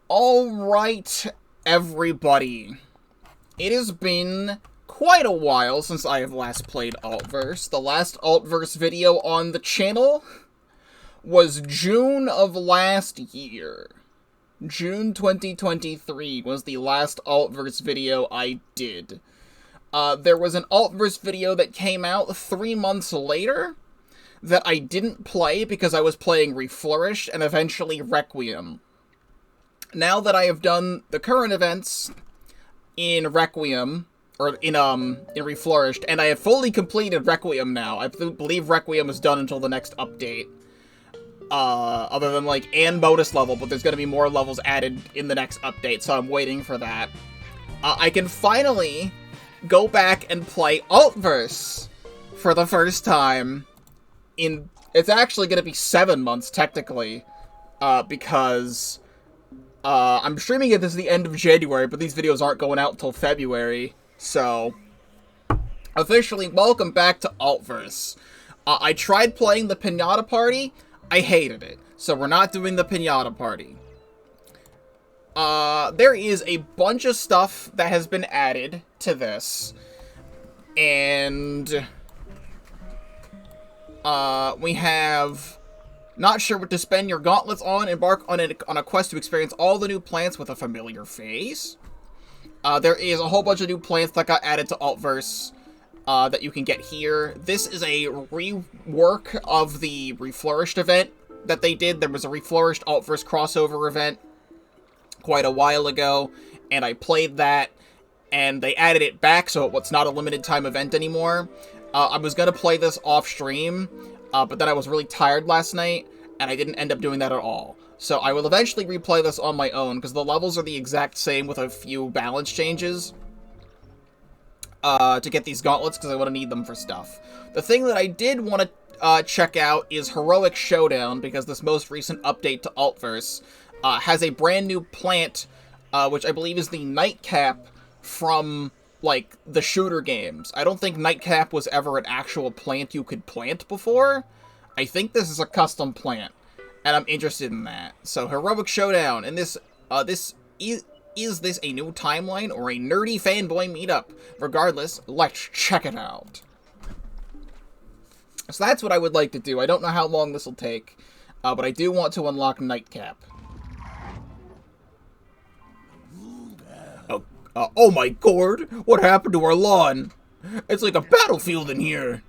Alright, everybody. It has been quite a while since I have last played AltverZ. The last AltverZ video on the channel was June of last year. June 2023 was the last AltverZ video I did. There was an AltverZ video that came out 3 months later that I didn't play because I was playing Reflourished and eventually Requiem. Now that I have done the current events in Requiem, or in Reflourished, and I have fully completed Requiem now. I believe Requiem is done until the next update. Other than, like, and bonus level, but there's gonna be more levels added in the next update, so I'm waiting for that. I can finally go back and play AltverZ for the first time in... It's actually gonna be 7 months, technically, because... I'm streaming it this the end of January, but these videos aren't going out until February, so... Officially, welcome back to AltverZ. I tried playing the Pinata Party, I hated it, so we're not doing the Pinata Party. There is a bunch of stuff that has been added to this, and... we have... Not sure what to spend your gauntlets on. Embark on a quest to experience all the new plants with a familiar face. There is a whole bunch of new plants that got added to AltverZ that you can get here. This is a rework of the Reflourished event that they did. There was a Reflourished AltverZ crossover event quite a while ago, and I played that, and they added it back, so it's not a limited time event anymore. I was going to play this off stream, but then I was really tired last night, and I didn't end up doing that at all. So I will eventually replay this on my own, because the levels are the exact same with a few balance changes to get these gauntlets, because I want to need them for stuff. The thing that I did want to check out is Heroic Showdown, because this most recent update to AltverZ has a brand new plant, which I believe is the Nightcap from... like, the shooter games. I don't think Nightcap was ever an actual plant you could plant before. I think this is a custom plant, and I'm interested in that. So, Heroic Showdown, and is this a new timeline or a nerdy fanboy meetup? Regardless, let's check it out. So that's what I would like to do. I don't know how long this will take, but I do want to unlock Nightcap. Oh my god, what happened to our lawn? It's like a battlefield in here.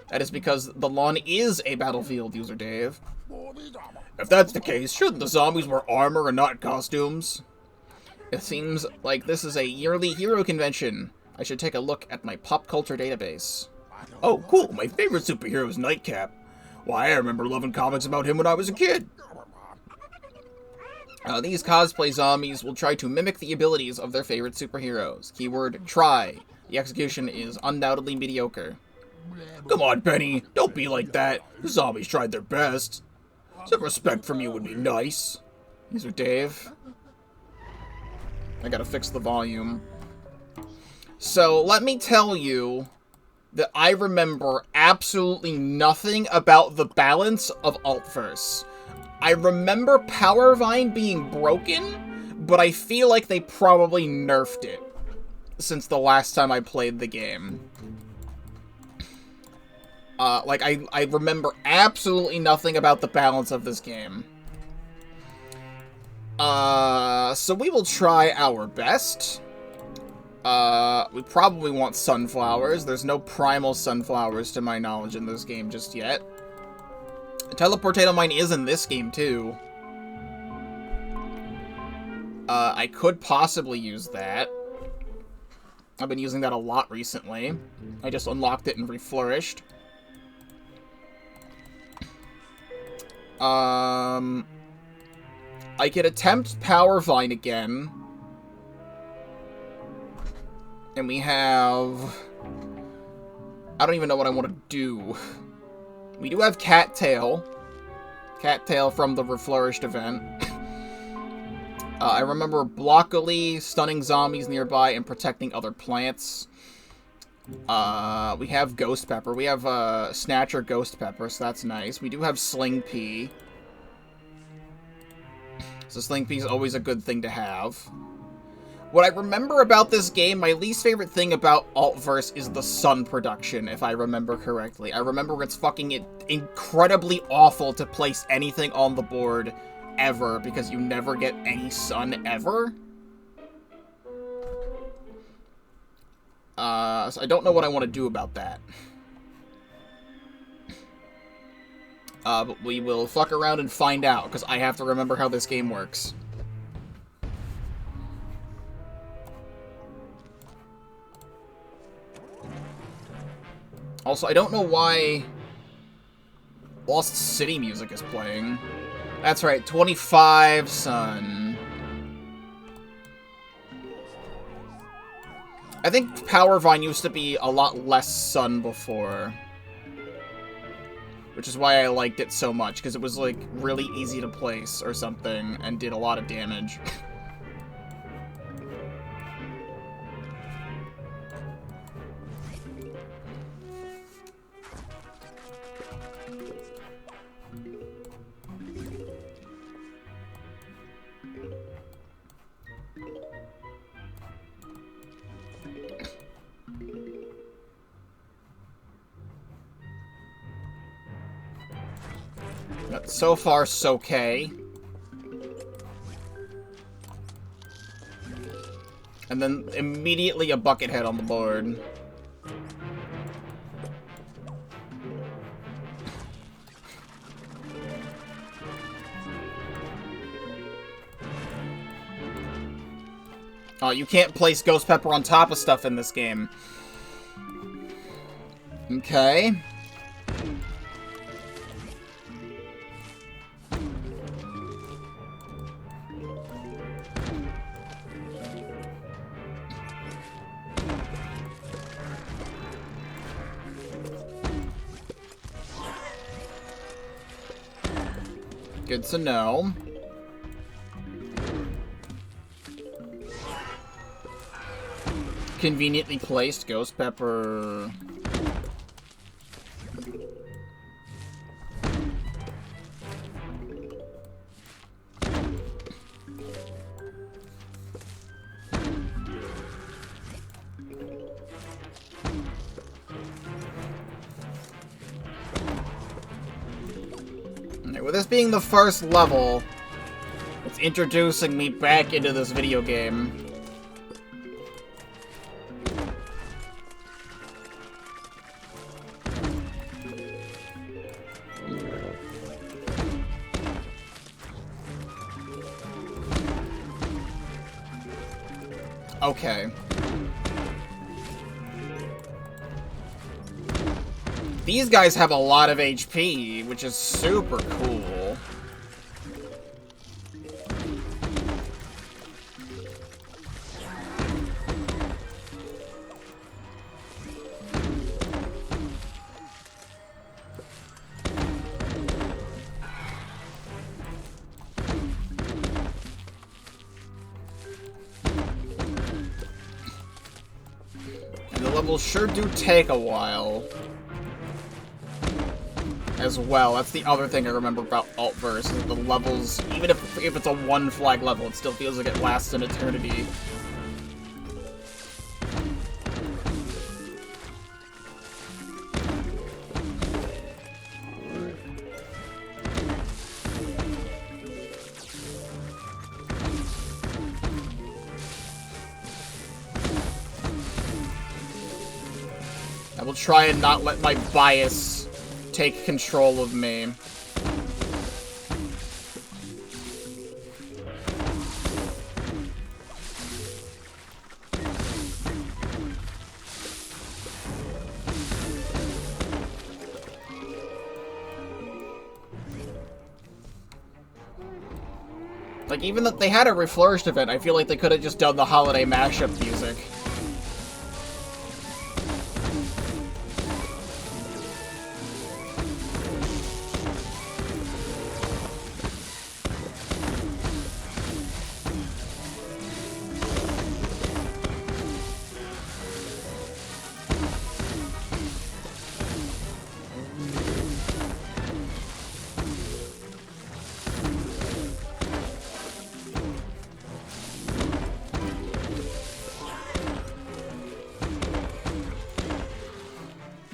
That is because the lawn is a battlefield, user Dave. If that's the case, shouldn't the zombies wear armor and not costumes? It seems like this is a yearly hero convention. I should take a look at my pop culture database. Oh, cool, my favorite superhero is Nightcap. Why, I remember loving comics about him when I was a kid. These cosplay zombies will try to mimic the abilities of their favorite superheroes. Keyword, try. The execution is undoubtedly mediocre. Come on, Penny. Don't be like that. The zombies tried their best. Some respect from you would be nice. These are Dave. I gotta fix the volume. So, let me tell you that I remember absolutely nothing about the balance of AltverZ. I remember Power Vine being broken, but I feel like they probably nerfed it since the last time I played the game. I remember absolutely nothing about the balance of this game. So we will try our best. We probably want sunflowers. There's no primal sunflowers to my knowledge in this game just yet. Teleportato Mine is in this game, too. I could possibly use that. I've been using that a lot recently. I just unlocked it and reflourished. I could attempt Power Vine again. And we have... I don't even know what I want to do. We do have Cattail. Cattail from the Reflourished event. I remember Blockily, stunning zombies nearby, and protecting other plants. We have Ghost Pepper. We have Snatcher Ghost Pepper, so that's nice. We do have Sling Pea. So Sling is always a good thing to have. What I remember about this game, my least favorite thing about AltverZ is the sun production, if I remember correctly. I remember it's fucking incredibly awful to place anything on the board ever, because you never get any sun ever. So I don't know what I want to do about that. But we will fuck around and find out, because I have to remember how this game works. Also, I don't know why Lost City music is playing. That's right, 25 sun. I think Power Vine used to be a lot less sun before. Which is why I liked it so much, because it was, like, really easy to place or something, and did a lot of damage. But so far, so okay. And then immediately a bucket head on the board. Oh, you can't place Ghost Pepper on top of stuff in this game. Okay. Good to know. Conveniently placed Ghost Pepper. With this being the first level, it's introducing me back into this video game. Okay. These guys have a lot of HP, which is super cool. And the levels sure do take a while. As well. That's the other thing I remember about AltverZ, is the levels, even if it's a one flag level, it still feels like it lasts an eternity. I will try and not let my bias take control of me. Like, even that they had a Reflourished event, I feel like they could have just done the holiday mashup music.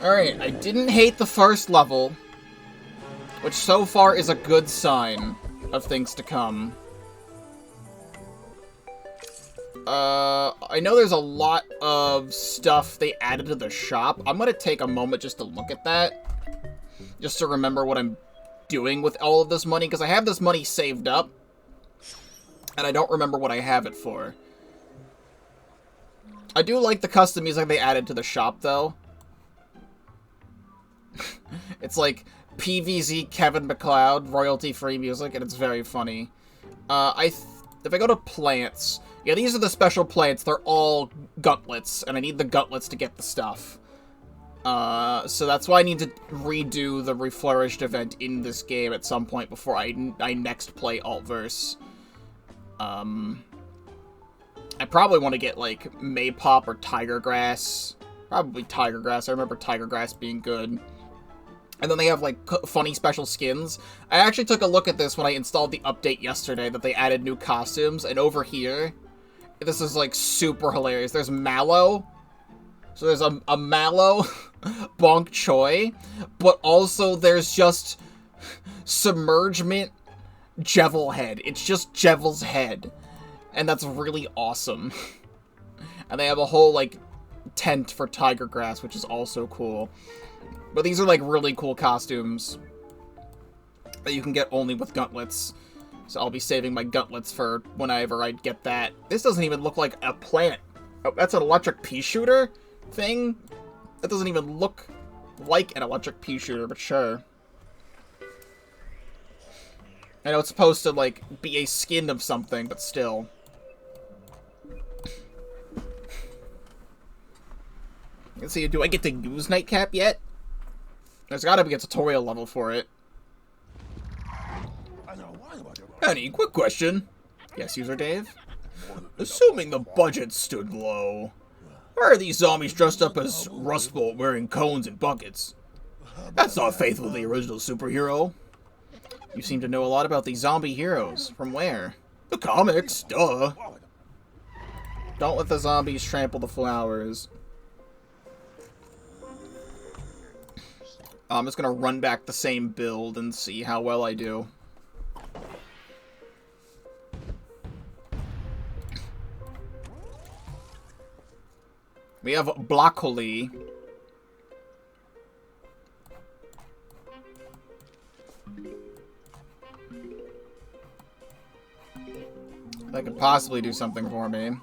Alright, I didn't hate the first level, which so far is a good sign of things to come. I know there's a lot of stuff they added to the shop. I'm gonna take a moment just to look at that. Just to remember what I'm doing with all of this money, because I have this money saved up. And I don't remember what I have it for. I do like the custom music they added to the shop, though. It's like PVZ Kevin MacLeod, royalty-free music, and it's very funny. If I go to plants... Yeah, these are the special plants. They're all gutlets, and I need the gutlets to get the stuff. So that's why I need to redo the Reflourished event in this game at some point before I next play AltverZ. I probably want to get, like, Maypop or Tiger Grass. Probably Tiger Grass. I remember Tiger Grass being good. And then they have, like, funny special skins. I actually took a look at this when I installed the update yesterday that they added new costumes, and over here... This is, like, super hilarious. There's Mallow. So there's a Mallow Bonk Choi. But also there's just Submergement Jevil Head. It's just Jevil's head. And that's really awesome. And they have a whole, like, tent for Tiger Grass, which is also cool. But these are, like, really cool costumes that you can get only with Gutlets. So I'll be saving my Gutlets for whenever I get that. This doesn't even look like a plant. Oh, that's an electric pea shooter thing? That doesn't even look like an electric pea shooter, but sure. I know it's supposed to, like, be a skin of something, but still. Let's see, do I get to use Nightcap yet? There's gotta be a tutorial level for it. Honey, quick question. Yes, user Dave? Assuming the budget stood low, why are these zombies dressed up as Rust Bolt wearing cones and buckets? That's not faithful to the original superhero. You seem to know a lot about these zombie heroes. From where? The comics, duh. Don't let the zombies trample the flowers. I'm just gonna run back the same build and see how well I do. We have broccoli. That could possibly do something for me.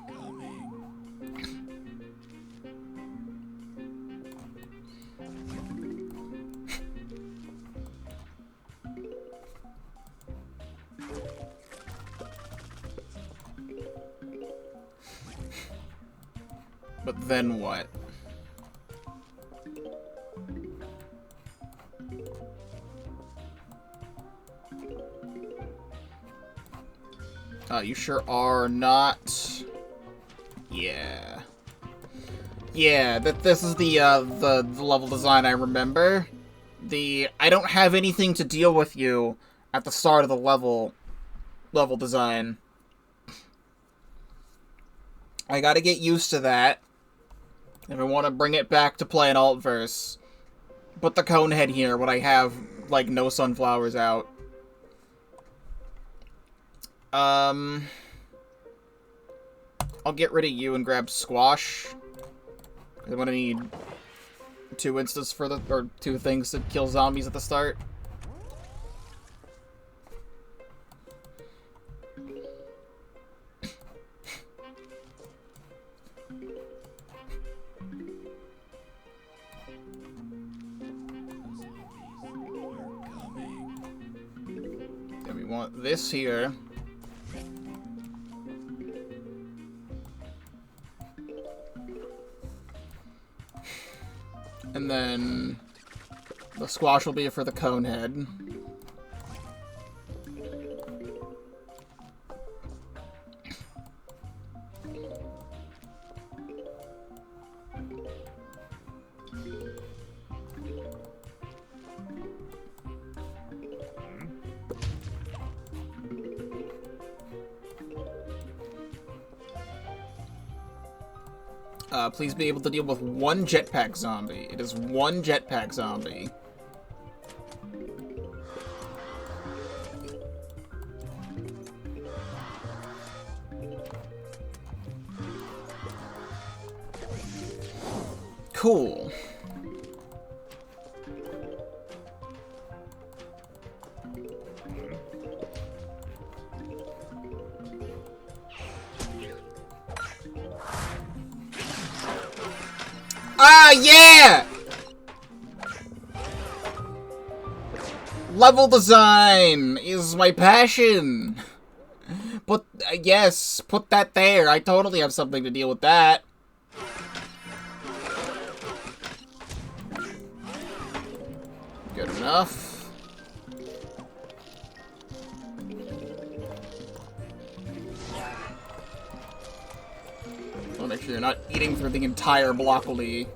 But then what? You sure are not. Yeah. Yeah, this is the level design I remember. I don't have anything to deal with you at the start of the level design. I gotta get used to that. If I want to bring it back to play an AltverZ. Put the cone head here when I have, like, no sunflowers out. I'll get rid of you and grab Squash. I'm gonna need 2 instances for or 2 things to kill zombies at the start. Then we want this here. And then the Squash will be for the cone head. Please be able to deal with one jetpack zombie. It is one jetpack zombie. Cool. Ah, yeah! Level design is my passion. But, yes, put that there. I totally have something to deal with that. Good enough. I'll make sure you're not eating through the entire broccoli.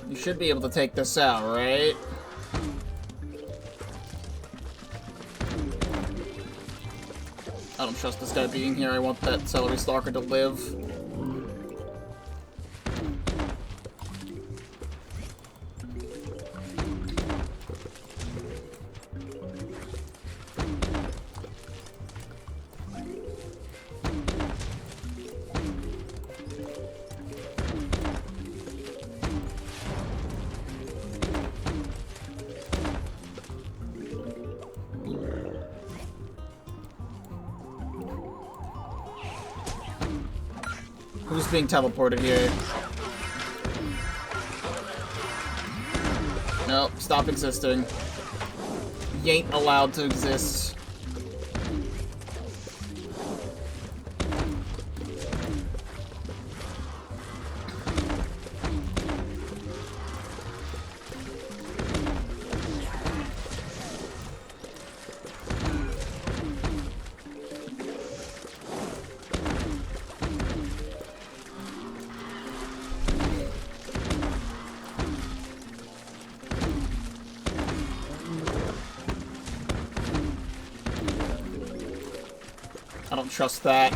You should be able to take this out, right? I don't trust this guy being here. I want that celery stalker to live. Who's being teleported here? Nope, stop existing. You ain't allowed to exist. I don't trust that.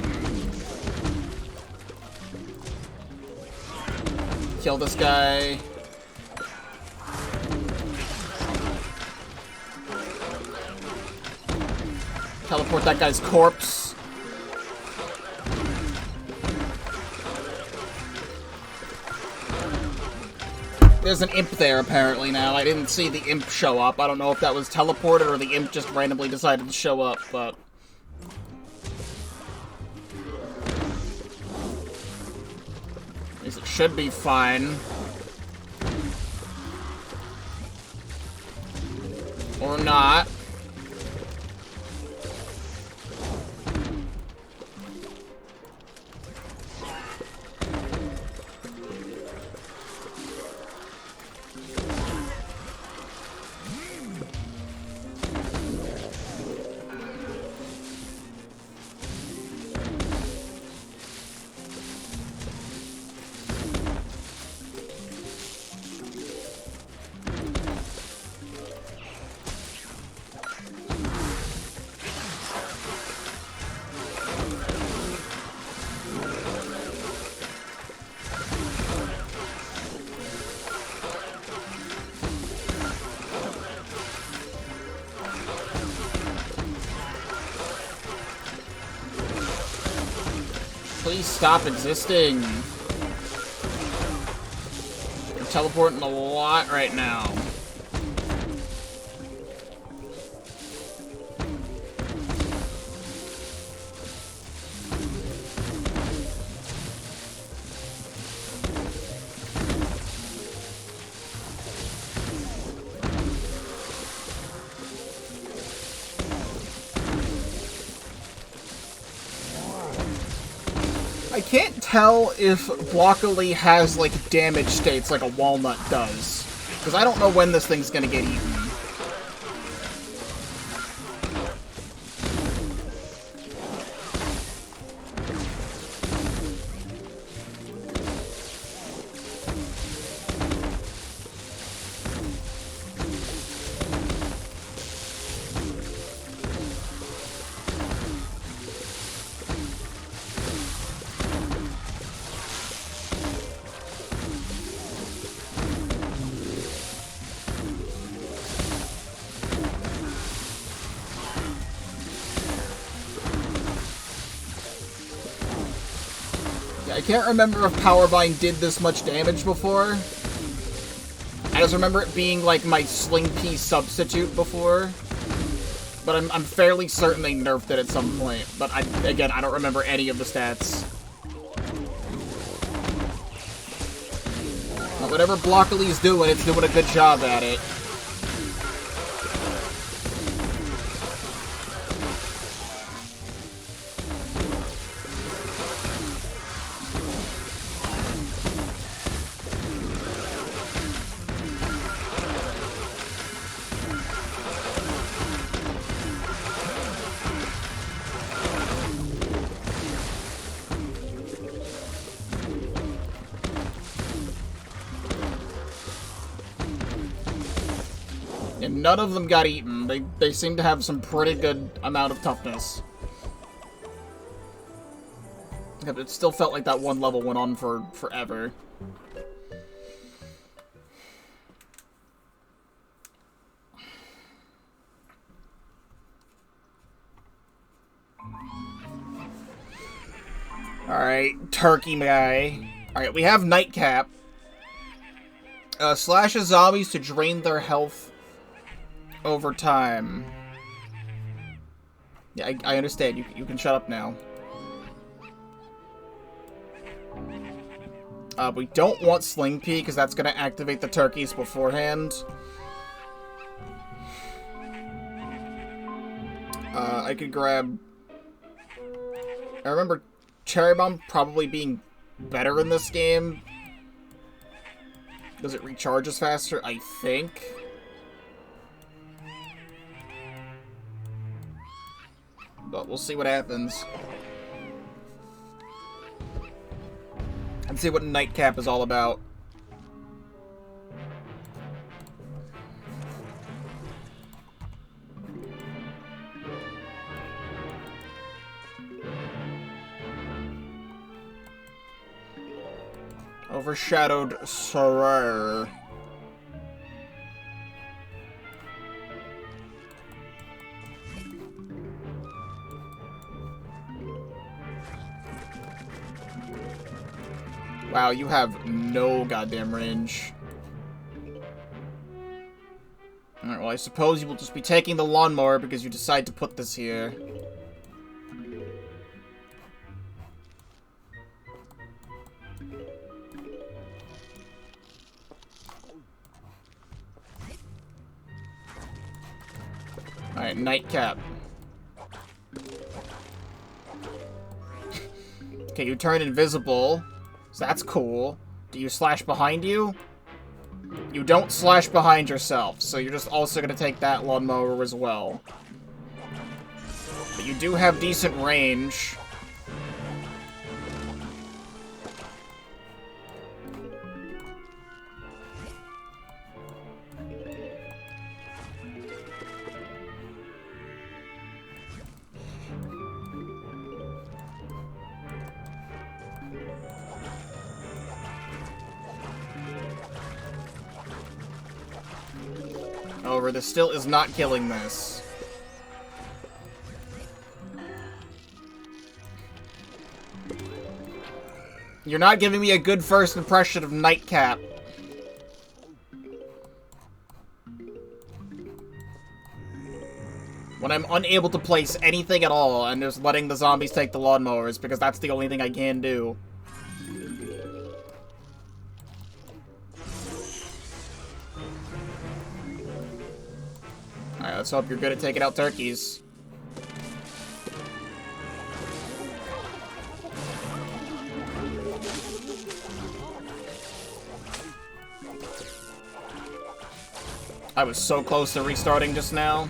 Kill this guy. Teleport that guy's corpse. There's an imp there apparently now. I didn't see the imp show up. I don't know if that was teleported or the imp just randomly decided to show up, but... at least it should be fine. Or not. Please stop existing. You're teleporting a lot right now. I can't tell if broccoli has, like, damage states like a walnut does. Because I don't know when this thing's gonna get eaten. I can't remember if Powerbind did this much damage before. I just remember it being, like, my Sling P substitute before. But I'm fairly certain they nerfed it at some point. But, again, I don't remember any of the stats. But whatever Blockly's doing, it's doing a good job at it. And none of them got eaten. They seem to have some pretty good amount of toughness. Yeah, but it still felt like that one level went on for forever. Alright, turkey guy. Alright, we have Nightcap. Slashes zombies to drain their health over time. Yeah, I understand. You can shut up now. We don't want Sling P, because that's going to activate the turkeys beforehand. I could grab... I remember Cherry Bomb probably being better in this game. Does it recharges faster? I think. But we'll see what happens. And see what Nightcap is all about. Overshadowed Sorare. Wow, you have no goddamn range. Alright, well, I suppose you will just be taking the lawnmower because you decide to put this here. Alright, Nightcap. Okay, you turn invisible. So that's cool. Do you slash behind you? You don't slash behind yourself, so you're just also going to take that lawnmower as well. But you do have decent range. However, this still is not killing this. You're not giving me a good first impression of Nightcap. When I'm unable to place anything at all, and just letting the zombies take the lawnmowers, because that's the only thing I can do. Alright, let's hope you're good at taking out turkeys. I was so close to restarting just now.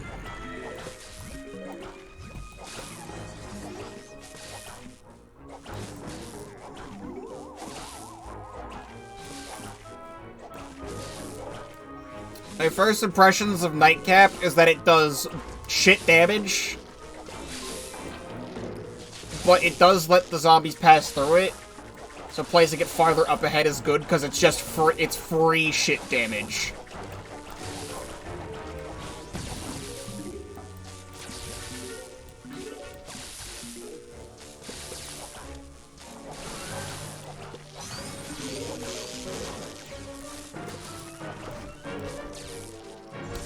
My first impressions of Nightcap is that it does shit damage. But it does let the zombies pass through it. So placing it farther up ahead is good because it's just it's free shit damage.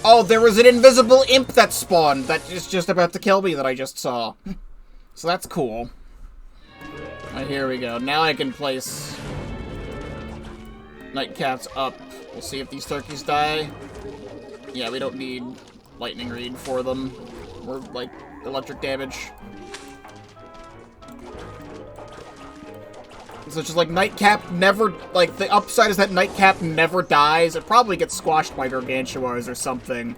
Oh, there was an invisible imp that spawned that is just about to kill me that I just saw. So that's cool. Alright, here we go. Now I can place Nightcaps up. We'll see if these turkeys die. Yeah, we don't need lightning read for them. Or, like, electric damage. So it's just like Nightcap never, like, the upside is that Nightcap never dies. It probably gets squashed by Gargantuars or something.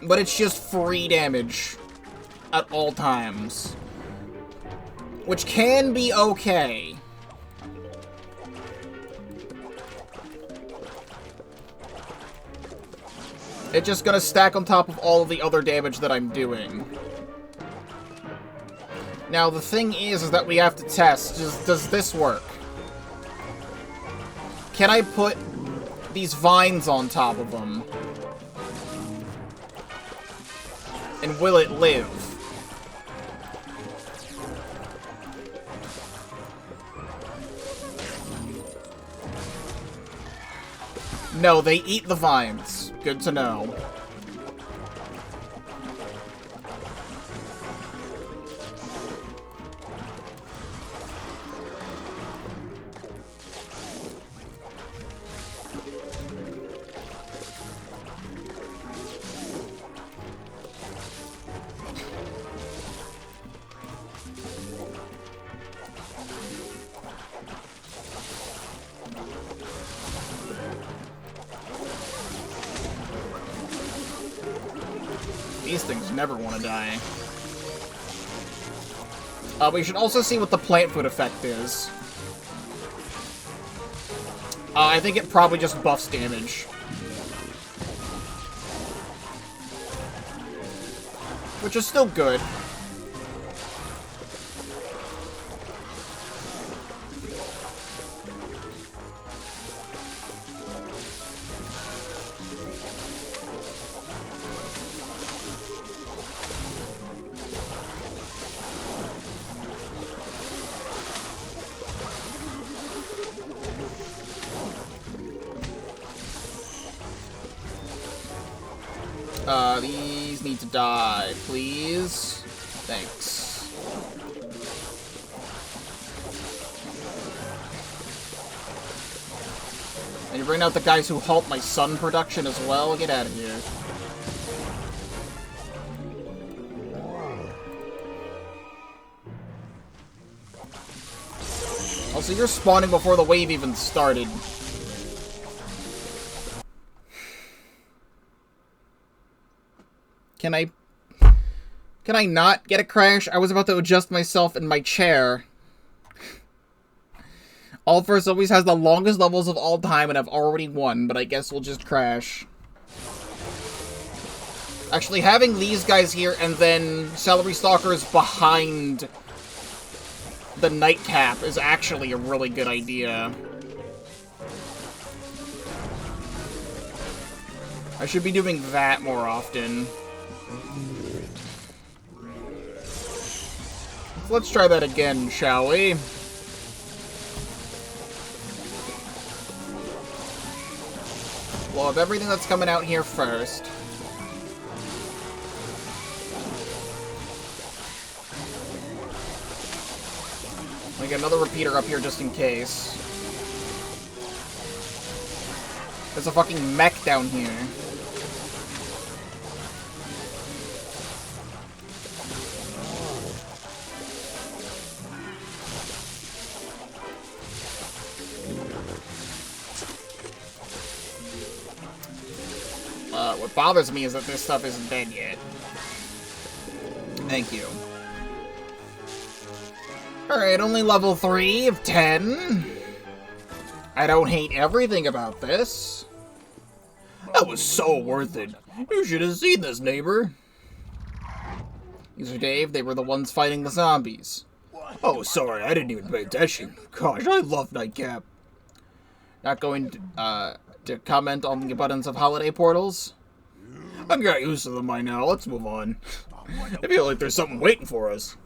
But it's just free damage at all times. Which can be okay. It's just gonna stack on top of all of the other damage that I'm doing. Now, the thing is that we have to test. Does this work? Can I put these vines on top of them? And will it live? No, they eat the vines. Good to know. These things never want to die. We should also see what the plant food effect is. I think it probably just buffs damage. Which is still good. These need to die, please. Thanks. And you bring out the guys who halt my sun production as well? Get out of here. Also, you're spawning before the wave even started. Can I not get a crash? I was about to adjust myself in my chair. AltverZ always has the longest levels of all time, and I've already won, but I guess we'll just crash. Actually, having these guys here and then Celery Stalkers behind the Nightcap is actually a really good idea. I should be doing that more often. Let's try that again, shall we? Blow up everything that's coming out here first. We get another repeater up here just in case. There's a fucking mech down here. What bothers me is that this stuff isn't dead yet. Thank you. Alright, only level 3 of 10. I don't hate everything about this. That was so worth it. You should have seen this, neighbor. These are Dave. They were the ones fighting the zombies. Oh, sorry. I didn't even pay attention. Gosh, I love Nightcap. Not going to comment on the abundance of holiday portals. I've got used to them by now. Let's move on. I feel like there's something waiting for us.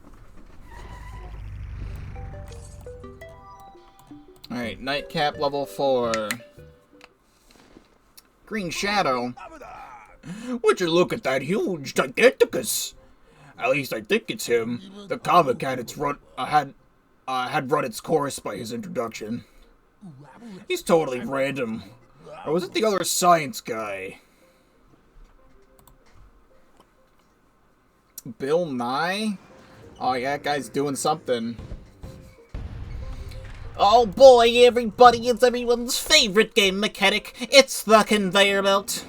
Alright, Nightcap level 4. Green Shadow. Would you look at that huge Giganticus? At least I think it's him. The comic had run its course by his introduction. He's totally random. Or was it the other science guy? Bill Nye? Oh yeah, that guy's doing something. Oh boy, everybody, it's everyone's favorite game mechanic. It's the conveyor belt.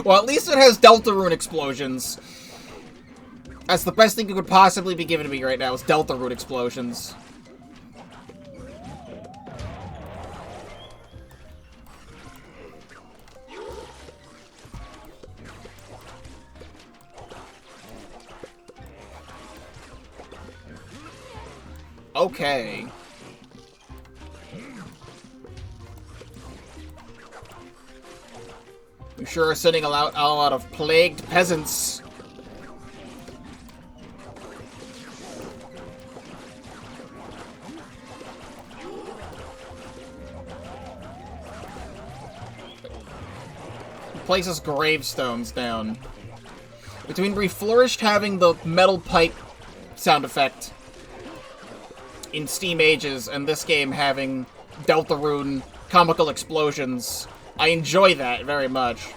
Well, at least it has Deltarune explosions. That's the best thing you could possibly be given to me right now, is Deltarune explosions. Okay. We sure are sending a lot of plagued peasants. Places gravestones down. Between Reflourished having the metal pipe sound effect in Steam Ages and this game having Deltarune comical explosions, I enjoy that very much.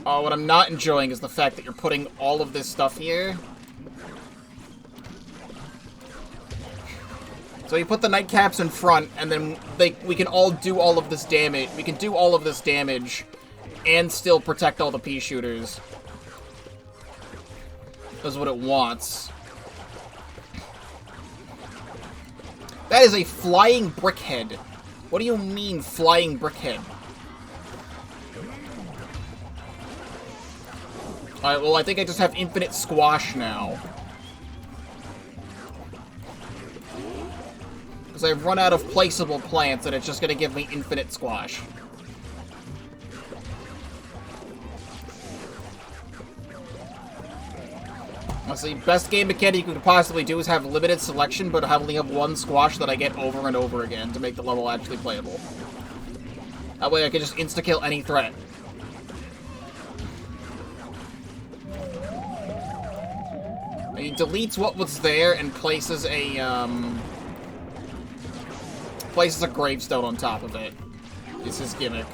Oh, what I'm not enjoying is the fact that you're putting all of this stuff here. So you put the nightcaps in front, and then we can all do all of this damage. We can do all of this damage and still protect all the pea shooters. That's what it wants. That is a flying brickhead. What do you mean, flying brickhead? Alright, well, I think I just have infinite squash now. Because I've run out of placeable plants, and it's just going to give me infinite squash. Honestly, best game mechanic you could possibly do is have limited selection, but I only have one squash that I get over and over again to make the level actually playable. That way I can just insta-kill any threat. He deletes what was there and places a gravestone on top of it. Is his gimmick.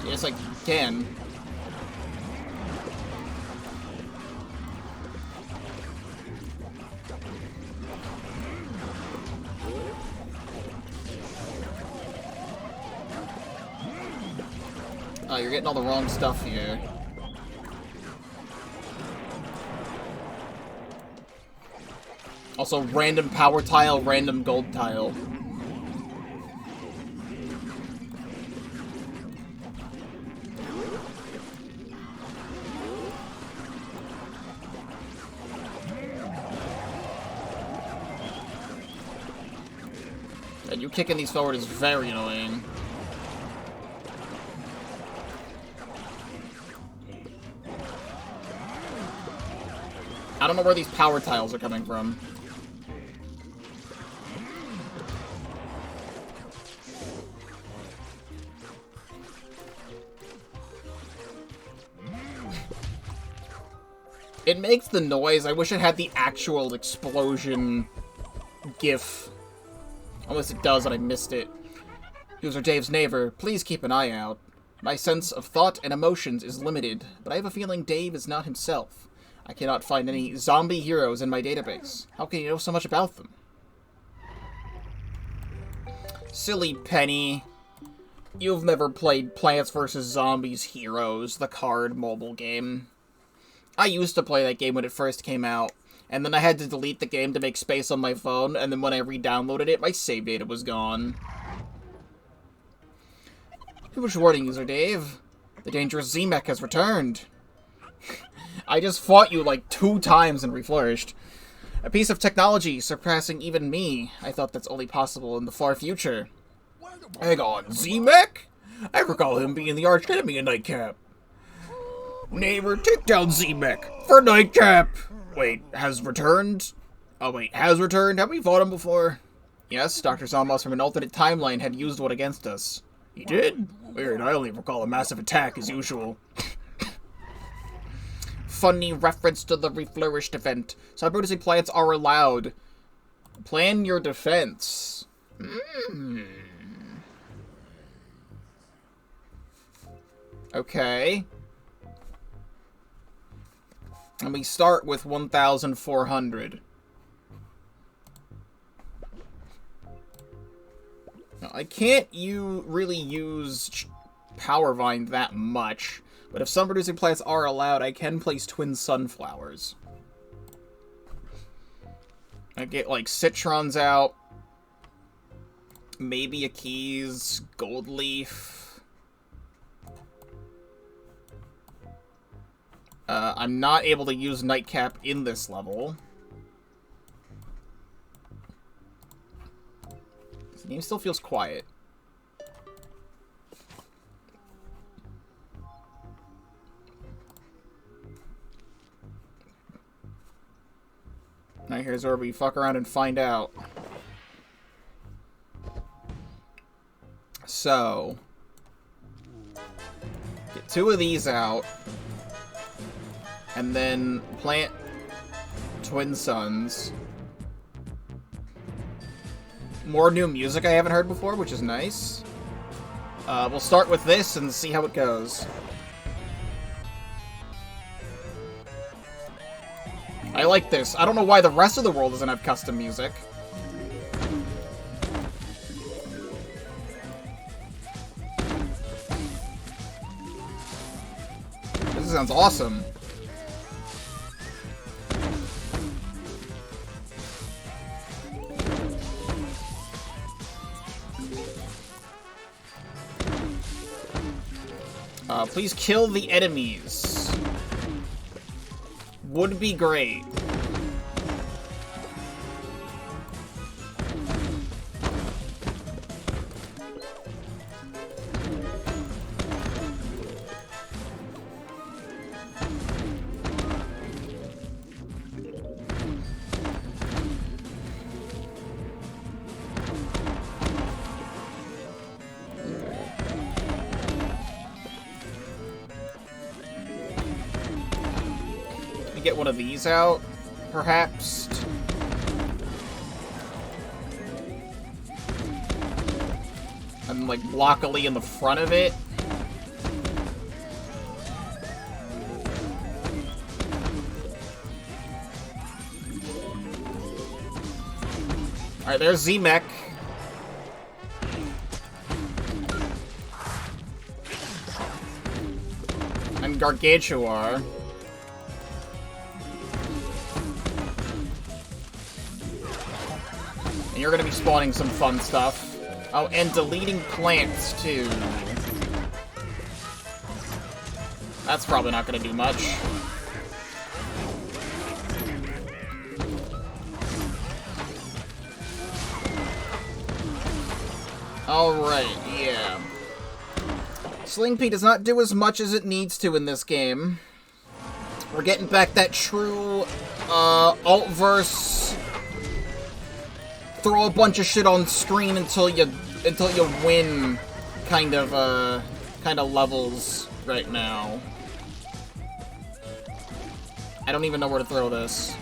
Yes, I can. Oh, you're getting all the wrong stuff here. Also, random power tile, random gold tile. And you kicking these forward is very annoying. I don't know where these power tiles are coming from. It makes the noise. I wish it had the actual explosion GIF. Unless it does and I missed it. User Dave's neighbor, please keep an eye out. My sense of thought and emotions is limited, but I have a feeling Dave is not himself. I cannot find any zombie heroes in my database. How can you know so much about them? Silly Penny. You've never played Plants vs. Zombies Heroes, the card mobile game. I used to play that game when it first came out, and then I had to delete the game to make space on my phone, and then when I re-downloaded it, my save data was gone. Which warning, user Dave? The dangerous Z-Mech has returned. I just fought you like 2 times and reflourished. A piece of technology surpassing even me. I thought that's only possible in the far future. Hang on, Z-Mech? I recall him being the arch enemy of Nightcap. Neighbor, take down Z-Mech for Nightcap! Wait, has returned? Oh wait, has returned? Have we fought him before? Yes, Dr. Zomboss from an alternate timeline had used one against us. He did? Weird, I only recall a massive attack as usual. Funny reference to the reflourished event. Cybernetic plants are allowed. Plan your defense. Okay. And we start with 1,400. Now, I can't really use Power Vine that much, but if some producing plants are allowed, I can place twin sunflowers. I get, like, citrons out, maybe a keys, gold leaf. I'm not able to use Nightcap in this level. The game still feels quiet. Now here's where we fuck around and find out. So, get 2 of these out. And then plant Twin Suns. More new music I haven't heard before, which is nice. We'll start with this and see how it goes. I like this. I don't know why the rest of the world doesn't have custom music. This sounds awesome. Please kill the enemies. Would be great. Get one of these out, perhaps. And like blockily in the front of it. Alright, there's Z-Mech. And Gargantuar. You're gonna be spawning some fun stuff. Oh, and deleting plants, too. That's probably not gonna do much. Alright, yeah. Sling P does not do as much as it needs to in this game. We're getting back that true, AltverZ throw a bunch of shit on screen until you win kind of levels right now. I don't even know where to throw this.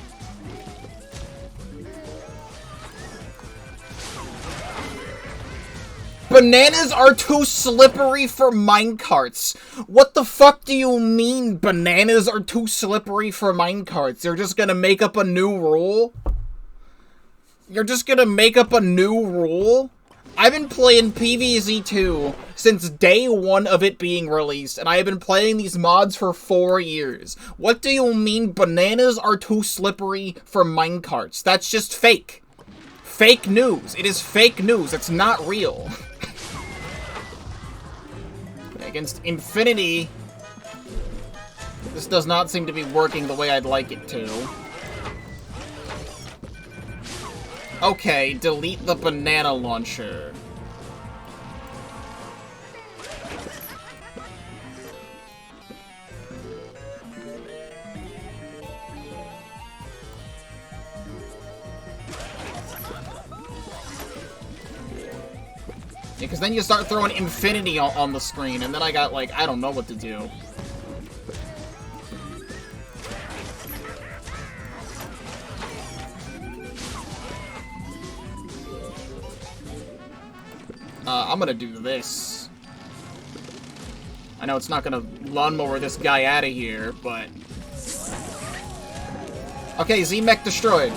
Bananas are too slippery for minecarts. What the fuck do you mean bananas are too slippery for minecarts? You're just gonna make up a new rule? You're just gonna make up a new rule? I've been playing PVZ2 since day 1 of it being released, and I have been playing these mods for 4 years. What do you mean bananas are too slippery for minecarts? That's just fake. Fake news. It is fake news. It's not real. Against Infinity, this does not seem to be working the way I'd like it to. Okay, delete the banana launcher. Because then you start throwing Infinity on the screen, and then I got, like, I don't know what to do. I'm gonna do this. I know it's not gonna lawnmower this guy out of here, but... Okay, Z-Mech destroyed.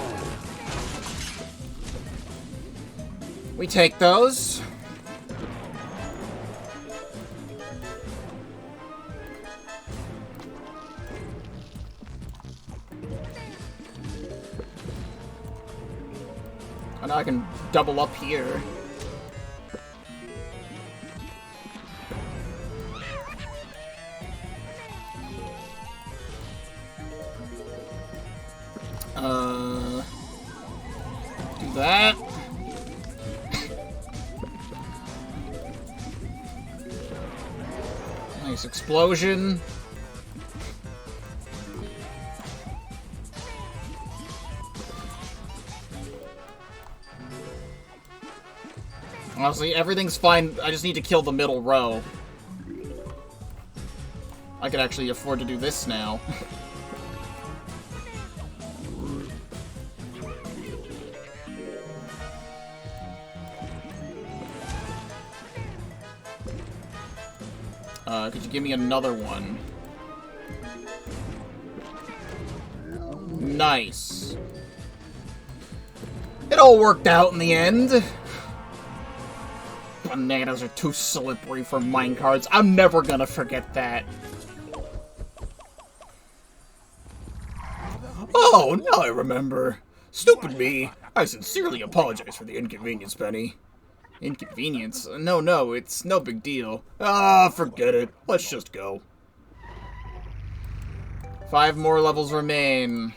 We take those. And now I can double up here. Do that. Nice explosion. Honestly, everything's fine. I just need to kill the middle row. I could actually afford to do this now. Could you give me another one? Nice. It all worked out in the end. Bananas are too slippery for minecarts. I'm never gonna forget that. Oh, now I remember. Stupid me. I sincerely apologize for the inconvenience, Penny. Inconvenience? No, it's no big deal. Ah, forget it. Let's just go. 5 more levels remain.